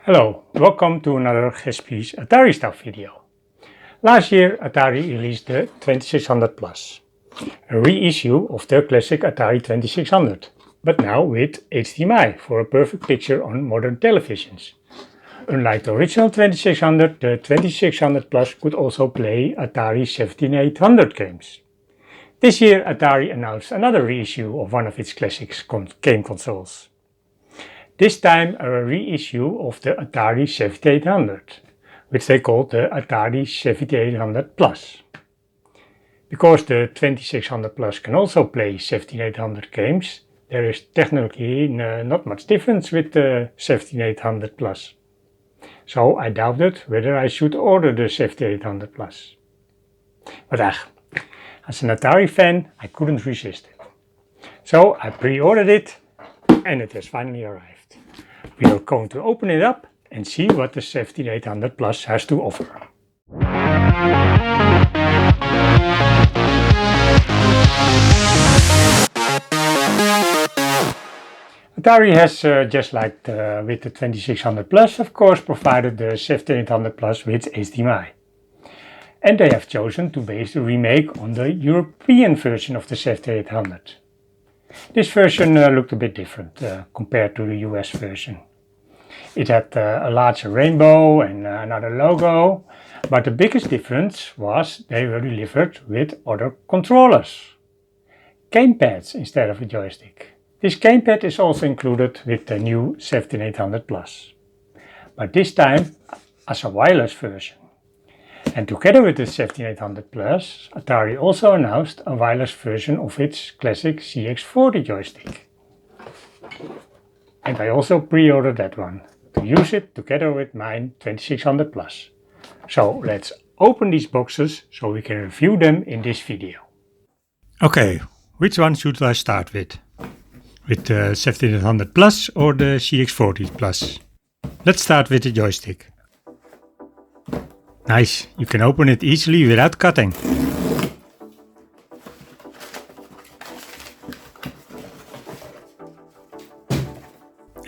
Hello, welcome to another Gespies Atari stuff video. Last year Atari released the 2600 Plus, a reissue of the classic Atari 2600, but now with HDMI for a perfect picture on modern televisions. Unlike the original 2600, the 2600 Plus could also play Atari 7800 games. This year Atari announced another reissue of one of its classic game consoles. This time a reissue of the Atari 7800, which they called the Atari 7800 Plus. Because the 2600 Plus can also play 7800 games, there is technically not much difference with the 7800 Plus. So I doubted whether I should order the 7800 Plus. But as an Atari fan, I couldn't resist it. So I pre-ordered it and it has finally arrived. We are going to open it up and see what the 7800 Plus has to offer. Atari has, just like with the 2600 Plus, of course, provided the 7800 Plus with HDMI. And they have chosen to base the remake on the European version of the 7800. This version looked a bit different compared to the US version. It had a larger rainbow and another logo, but the biggest difference was they were delivered with other controllers. Gamepads instead of a joystick. This gamepad is also included with the new 7800 Plus, but this time as a wireless version. And together with the 7800 Plus, Atari also announced a wireless version of its classic CX40 joystick. And I also pre-ordered that one, to use it together with mine 2600 Plus. So let's open these boxes so we can review them in this video. Okay, which one should I start with? With the 7800 Plus or the CX40 Plus? Let's start with the joystick. Nice, you can open it easily without cutting.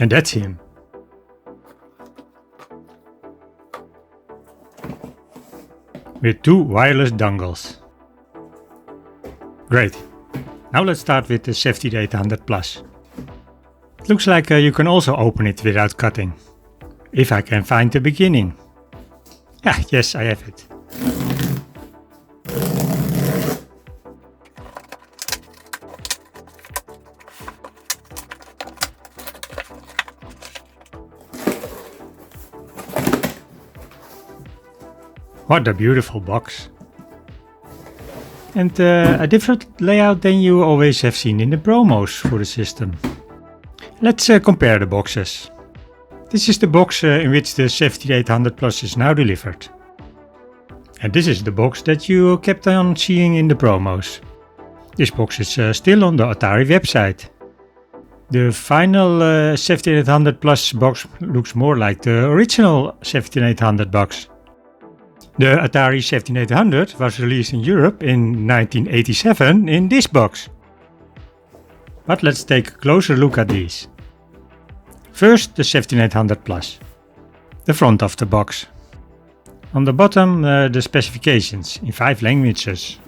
And that's him. With two wireless dongles. Great. Now let's start with the 7800 Plus. It looks like you can also open it without cutting. If I can find the beginning. Ah, yes, I have it. What a beautiful box. And a different layout than you always have seen in the promos for the system. Let's compare the boxes. This is the box in which the 7800 Plus is now delivered. And this is the box that you kept on seeing in the promos. This box is still on the Atari website. The final 7800 Plus box looks more like the original 7800 box. The Atari 7800 was released in Europe in 1987 in this box. But let's take a closer look at these. First, the 7800 Plus. The front of the box. On the bottom, the specifications in 5 languages.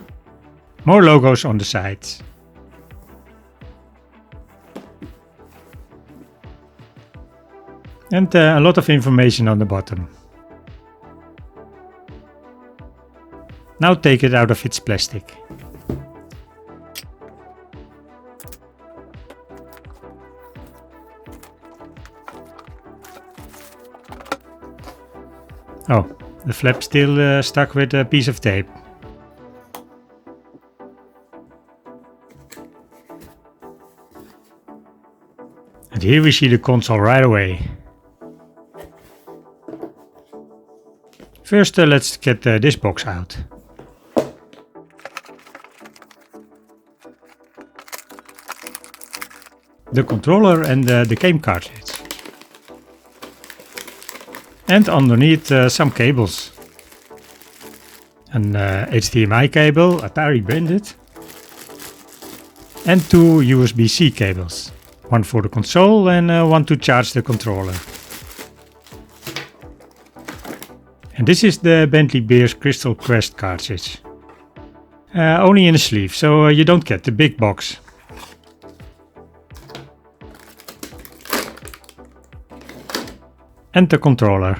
More logos on the sides. And a lot of information on the bottom. Now take it out of its plastic. Oh, the flap still stuck with a piece of tape. And here we see the console right away. First let's get this box out. The controller and the game cartridge. And underneath some cables. An HDMI cable, Atari branded. And two USB-C cables. One for the console and one to charge the controller. And this is the Bentley Beers Crystal Quest cartridge. Only in the sleeve, so you don't get the big box. And the controller.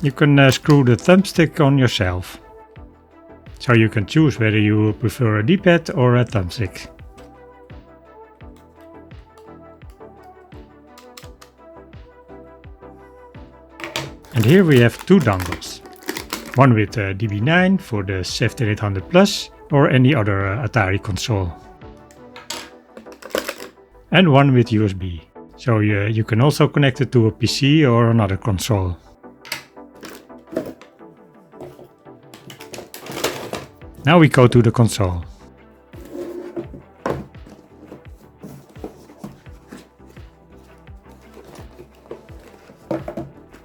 You can screw the thumbstick on yourself. So you can choose whether you prefer a D-pad or a thumbstick. And here we have two dongles. One with DB9 for the 7800 Plus or any other Atari console. And one with USB. So you can also connect it to a PC or another console. Now we go to the console.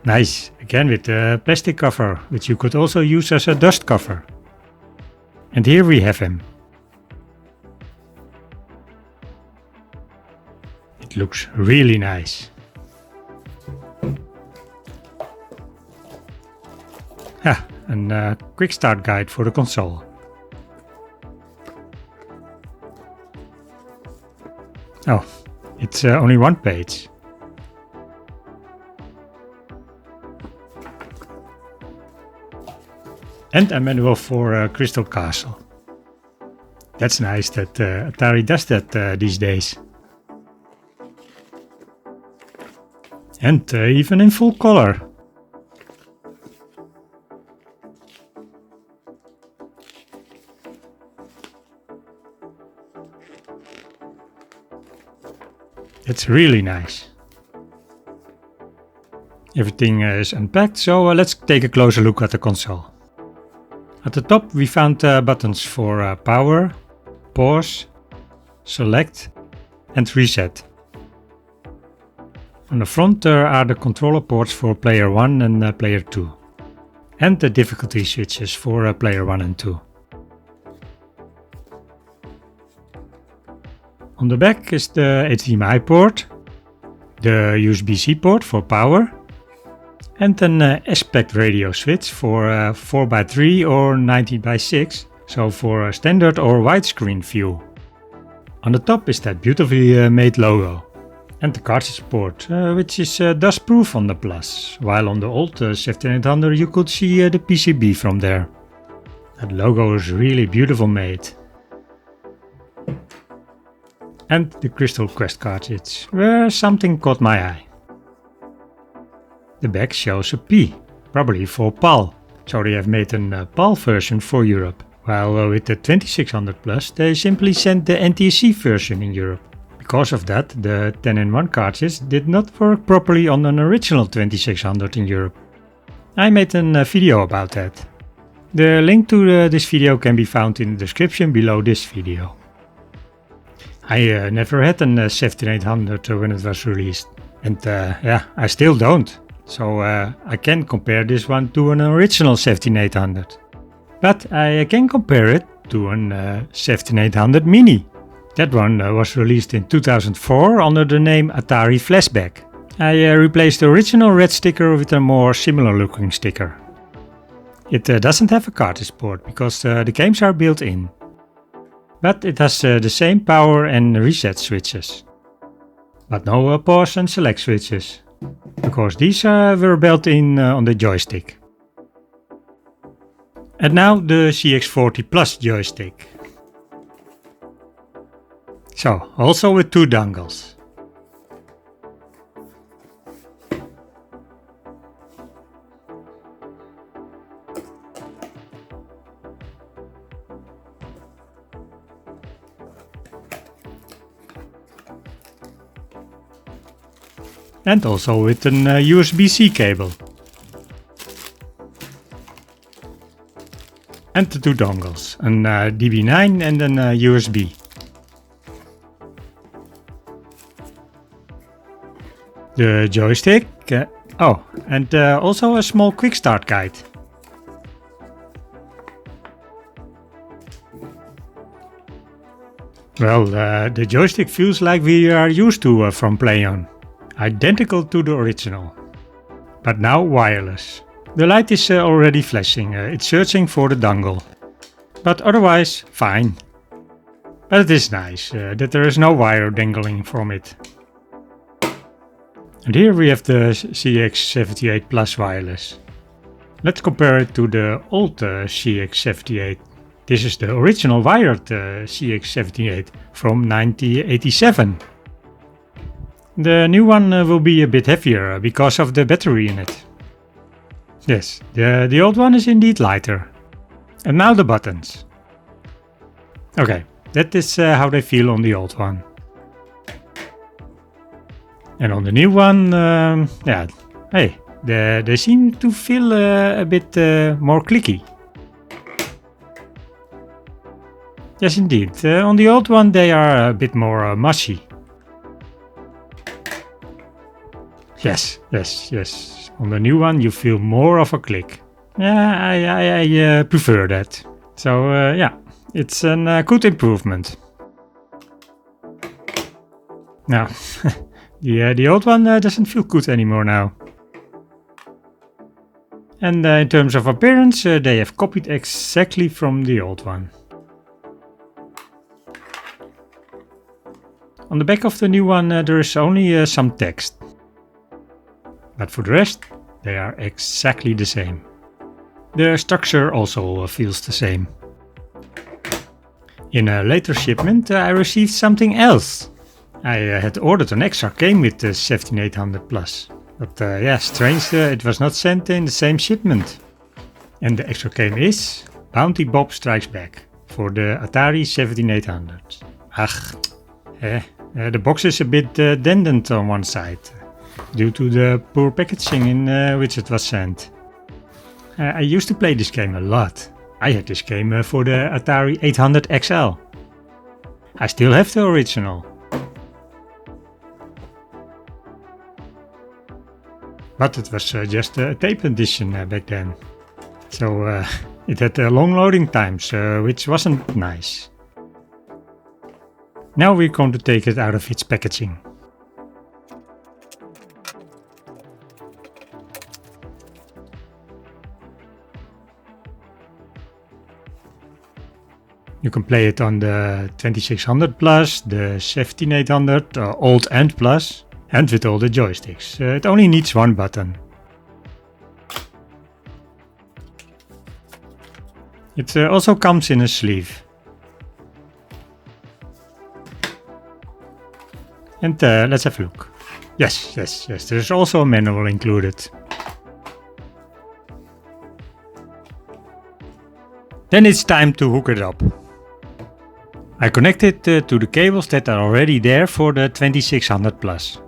Nice, again with the plastic cover, which you could also use as a dust cover. And here we have him. It looks really nice. And a quick start guide for the console. Oh, it's only one page. And a manual for Crystal Castle. That's nice that Atari does that these days. And even in full color. It's really nice. Everything is unpacked, so let's take a closer look at the console. At the top we found buttons for power, pause, select and reset. On the front there are the controller ports for player 1 and player 2. And the difficulty switches for player 1 and 2. On the back is the HDMI port, the USB-C port for power, and an aspect radio switch for 4x3 or 19x6, so for a standard or widescreen view. On the top is that beautifully made logo. And the cartridge port, which is dust-proof on the Plus, while on the old 7800 you could see the PCB from there. That logo is really beautiful made. And the Crystal Quest cartridge, where something caught my eye. The back shows a P, probably for PAL, so they have made a PAL version for Europe, while with the 2600 Plus they simply sent the NTSC version in Europe. Because of that, the 10-in-1 cartridge did not work properly on an original 2600 in Europe. I made a video about that. The link to this video can be found in the description below this video. I never had a 7800 when it was released, and yeah, I still don't. So I can compare this one to an original 7800. But I can compare it to an 7800 Mini. That one was released in 2004 under the name Atari Flashback. I replaced the original red sticker with a more similar looking sticker. It doesn't have a cartridge port because the games are built in. But it has the same power and reset switches. But no pause and select switches, because these were built in on the joystick. And now the CX40 Plus joystick. So, also with two dongles. And also with an USB-C cable. And the two dongles, an DB9 and an USB. The joystick, and also a small quick start guide. Well, the joystick feels like we are used to from Play On. Identical to the original. but now wireless. The light is already flashing, it's searching for the dongle. But otherwise, fine. But it is nice that there is no wire dangling from it. And here we have the CX40 Plus wireless. Let's compare it to the old CX40. This is the original wired CX40 from 1987. The new one will be a bit heavier because of the battery in it. Yes, the old one is indeed lighter. And now the buttons. Okay, that is how they feel on the old one. And on the new one, yeah, hey, they seem to feel a bit more clicky. Yes, indeed. On the old one, they are a bit more mushy. Yes. On the new one, you feel more of a click. Yeah, I prefer that. So, yeah, it's a good improvement. Now, the old one doesn't feel good anymore now. And in terms of appearance, they have copied exactly from the old one. On the back of the new one there is only some text. But for the rest, they are exactly the same. The structure also feels the same. In a later shipment I received something else. I had ordered an extra game with the 17800 Plus. But yeah, strange, it was not sent in the same shipment. And the extra game is Bounty Bob Strikes Back for the Atari 17800. The box is a bit dented on one side, due to the poor packaging in which it was sent. I used to play this game a lot. I had this game for the Atari 800 XL. I still have the original. But it was just a tape edition back then. So it had long loading times, which wasn't nice. Now we're going to take it out of its packaging. You can play it on the 2600 Plus, the 17800, Old and Plus, and with all the joysticks. It only needs one button. It also comes in a sleeve. And let's have a look. Yes, there's also a manual included. Then it's time to hook it up. I connect it to the cables that are already there for the 2600 Plus.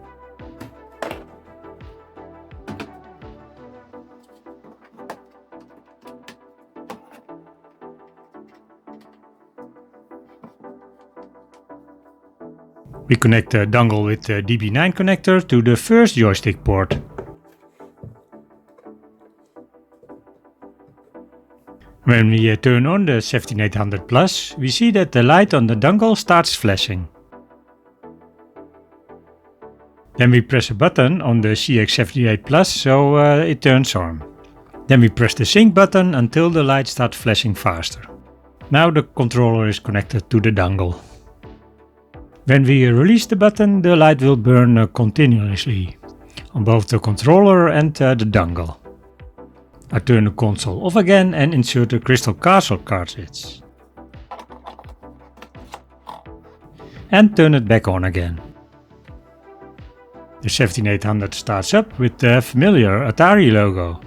We connect the dongle with the DB9 connector to the first joystick port. When we turn on the 17800 Plus, we see that the light on the dongle starts flashing. Then we press a button on the CX78 Plus so it turns on. Then we press the sync button until the light starts flashing faster. Now the controller is connected to the dongle. When we release the button, the light will burn continuously on both the controller and the dongle. I turn the console off again and insert the Crystal Castle cartridge. And turn it back on again. The 17800 starts up with the familiar Atari logo.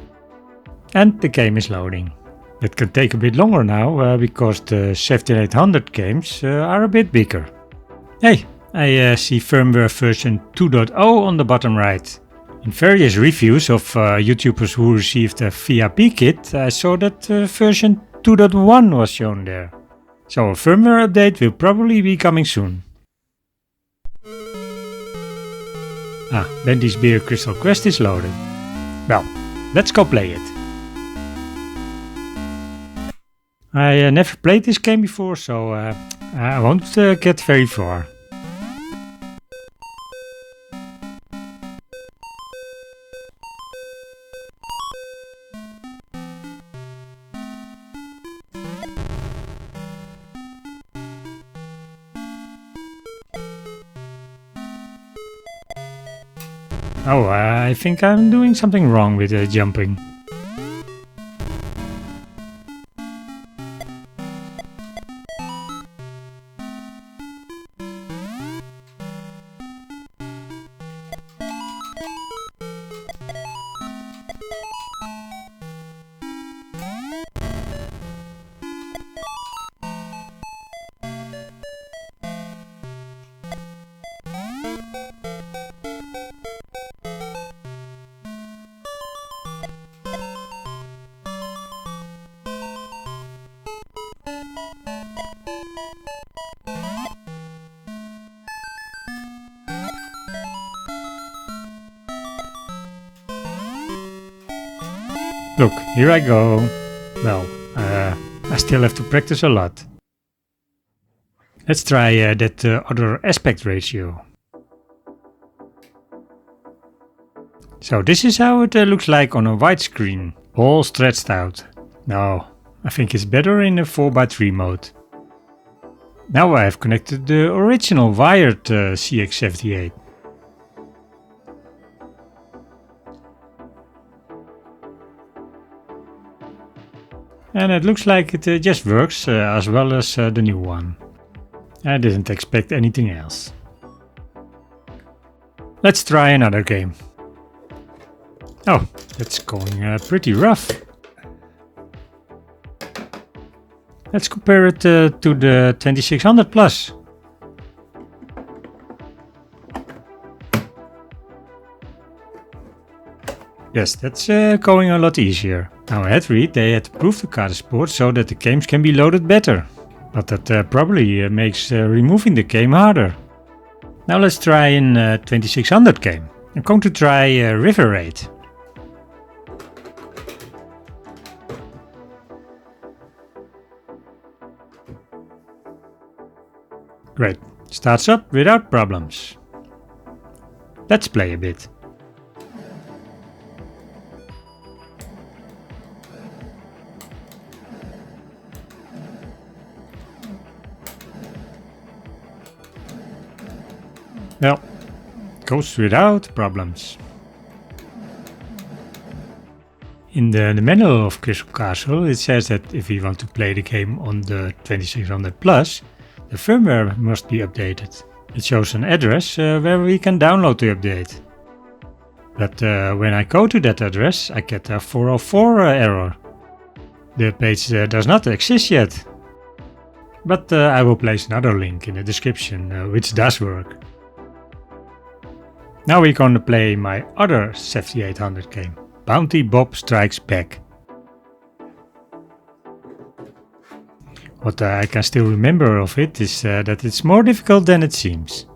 And the game is loading. It can take a bit longer now because the 17800 games are a bit bigger. Hey, I see firmware version 2.0 on the bottom right. In various reviews of YouTubers who received a VIP kit, I saw that version 2.1 was shown there. So a firmware update will probably be coming soon. Bendy's Beer Crystal Quest is loaded. Well, let's go play it. I never played this game before, so I won't get very far. Oh, I think I'm doing something wrong with jumping. Look, here I go. Well, I still have to practice a lot. Let's try that other aspect ratio. So this is how it looks like on a wide screen, all stretched out. Now, I think it's better in a 4x3 mode. Now I have connected the original wired CX40. And it looks like it just works as well as the new one. I didn't expect anything else. Let's try another game. Oh, that's going pretty rough. Let's compare it to the 2600 Plus. Yes, that's going a lot easier. Now at Read they had to prove the card support so that the games can be loaded better. But that probably makes removing the game harder. Now let's try an 2600 game. I'm going to try River Raid. Great, starts up without problems. Let's play a bit. Well, goes without problems. In the manual of Crystal Castle it says that if we want to play the game on the 2600 Plus, the firmware must be updated. It shows an address where we can download the update. But when I go to that address I get a 404 error. The page does not exist yet. But I will place another link in the description which does work. Now we're going to play my other 7800 game, Bounty Bob Strikes Back. What I can still remember of it is that it's more difficult than it seems.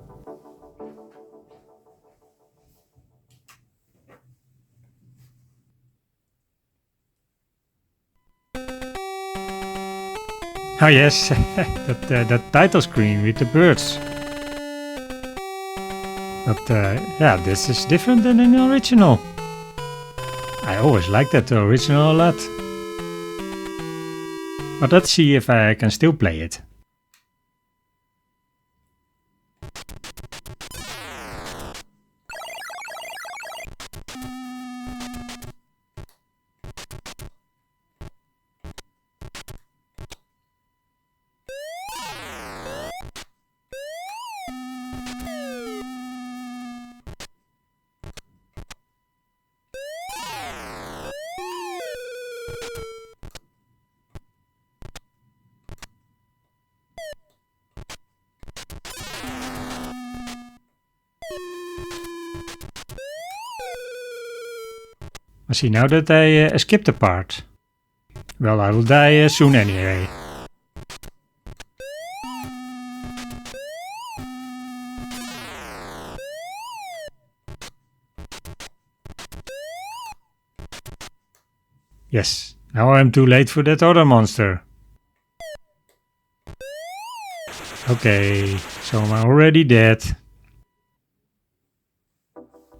Oh yes, that title screen with the birds. But yeah, this is different than in the original. I always liked that original a lot. But let's see if I can still play it. I see now that I skipped a part. Well, I will die soon anyway. Yes, now I'm too late for that other monster. Okay, so I'm already dead.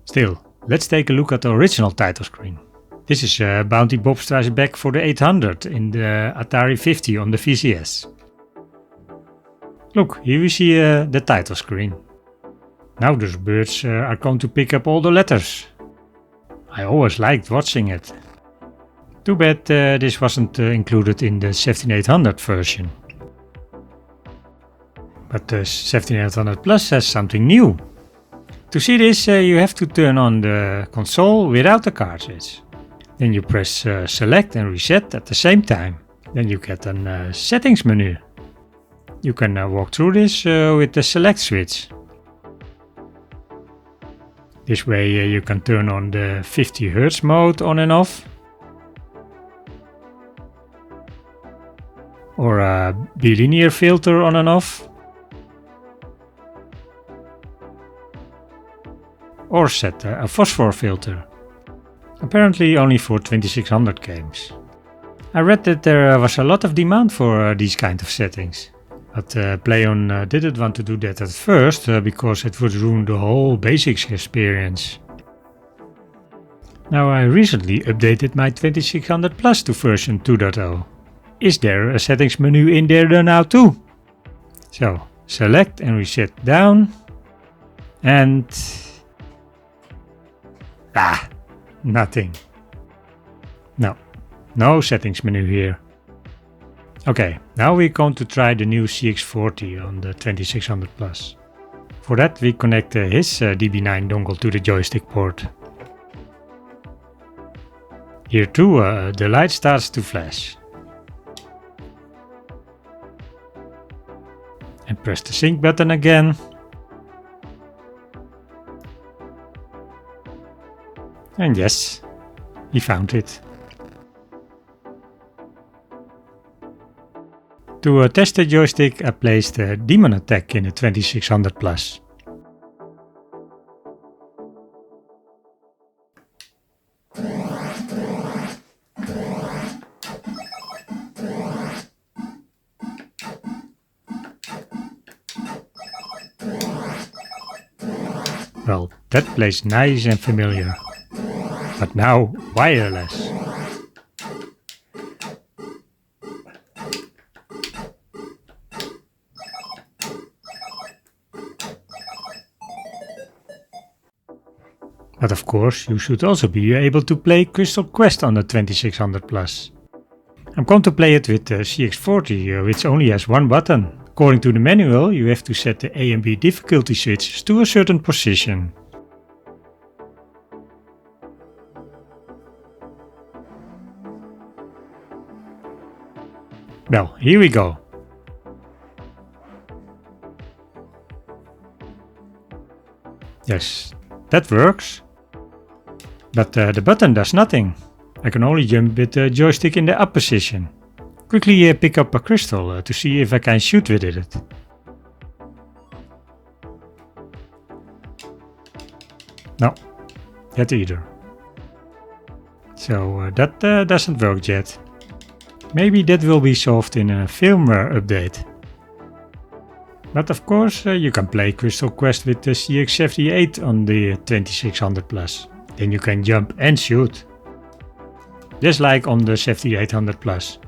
Still, let's take a look at the original title screen. This is Bounty Bob Strikes Back for the 800 in the Atari 50 on the VCS. Look, here we see the title screen. Now those birds are going to pick up all the letters. I always liked watching it. Too bad this wasn't included in the 17800 version. But the 17800 Plus has something new. To see this, you have to turn on the console without the cartridge. Then you press select and reset at the same time. Then you get a settings menu. You can walk through this with the select switch. This way you can turn on the 50 Hz mode on and off. Or a bilinear filter on and off. Or set a phosphor filter. Apparently only for 2600 games. I read that there was a lot of demand for these kind of settings. But PlayOn didn't want to do that at first because it would ruin the whole basics experience. Now I recently updated my 2600 Plus to version 2.0. Is there a settings menu in there now too? So select and reset down and nothing. No settings menu here. Okay, now we're going to try the new CX40 on the 2600 Plus. For that we connect his DB9 dongle to the joystick port. Here too the light starts to flash. And press the sync button again. And yes, he found it. To test the joystick, I placed the Demon Attack in the 2600 Plus. Well, that plays nice and familiar. But now wireless. But of course, you should also be able to play Crystal Quest on the 2600 Plus. I'm going to play it with the CX40, which only has one button. According to the manual, you have to set the A and B difficulty switches to a certain position. Well, here we go. Yes, that works. But the button does nothing. I can only jump with the joystick in the up position. Quickly pick up a crystal to see if I can shoot with it. No, that either. So that doesn't work yet. Maybe that will be solved in a firmware update. But of course you can play Crystal Quest with the CX78 on the 2600 Plus. Then you can jump and shoot. Just like on the 7800 Plus.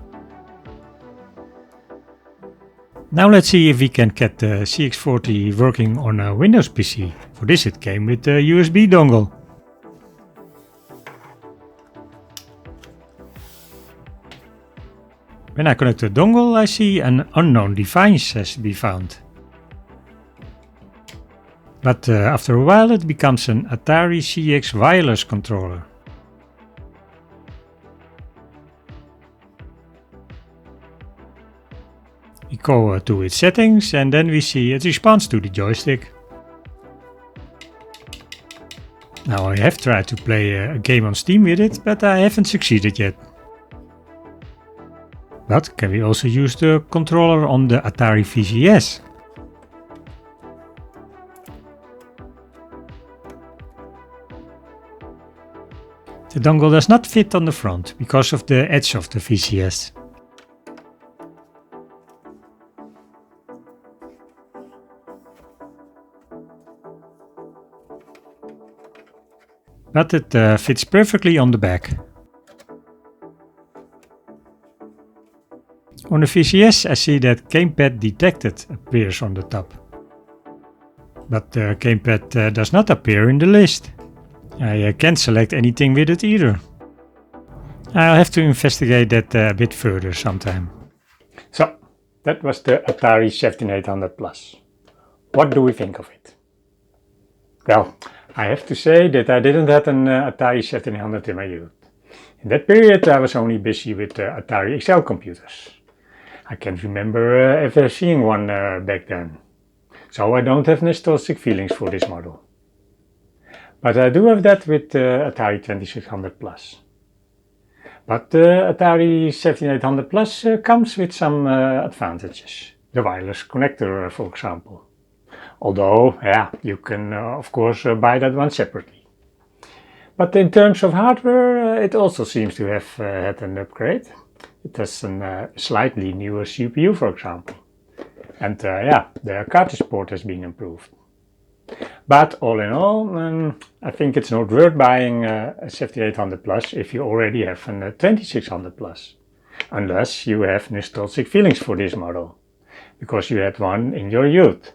Now let's see if we can get the CX40 working on a Windows PC. For this it came with the USB dongle. When I connect the dongle, I see an unknown device has to be found. But after a while it becomes an Atari CX wireless controller. We go to its settings and then we see it responds to the joystick. Now I have tried to play a game on Steam with it, but I haven't succeeded yet. But can we also use the controller on the Atari VCS? The dongle does not fit on the front because of the edge of the VCS. But it fits perfectly on the back. On the VCS I see that Gamepad Detected appears on the top. but the gamepad does not appear in the list. I can't select anything with it either. I'll have to investigate that a bit further sometime. So, that was the Atari 17800 Plus. What do we think of it? Well, I have to say that I didn't have an Atari 17800 in my youth. In that period I was only busy with Atari XL computers. I can't remember ever seeing one back then. So I don't have nostalgic feelings for this model. But I do have that with Atari 2600 Plus. But the Atari 7800 Plus comes with some advantages. The wireless connector, for example. Although, yeah, you can of course buy that one separately. But in terms of hardware, it also seems to have had an upgrade. It has a slightly newer CPU, for example. And yeah, the cartridge port has been improved. But all in all, I think it's not worth buying a 7800 Plus if you already have a 2600 Plus. Unless you have nostalgic feelings for this model, because you had one in your youth.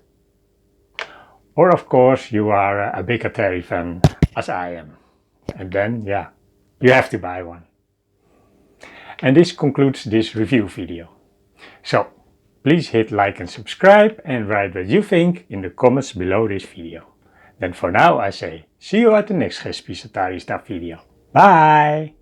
Or of course you are a big Atari fan, as I am. And then, yeah, you have to buy one. And this concludes this review video. So, please hit like and subscribe and write what you think in the comments below this video. Then for now I say, see you at the next Atari stuff video. Bye!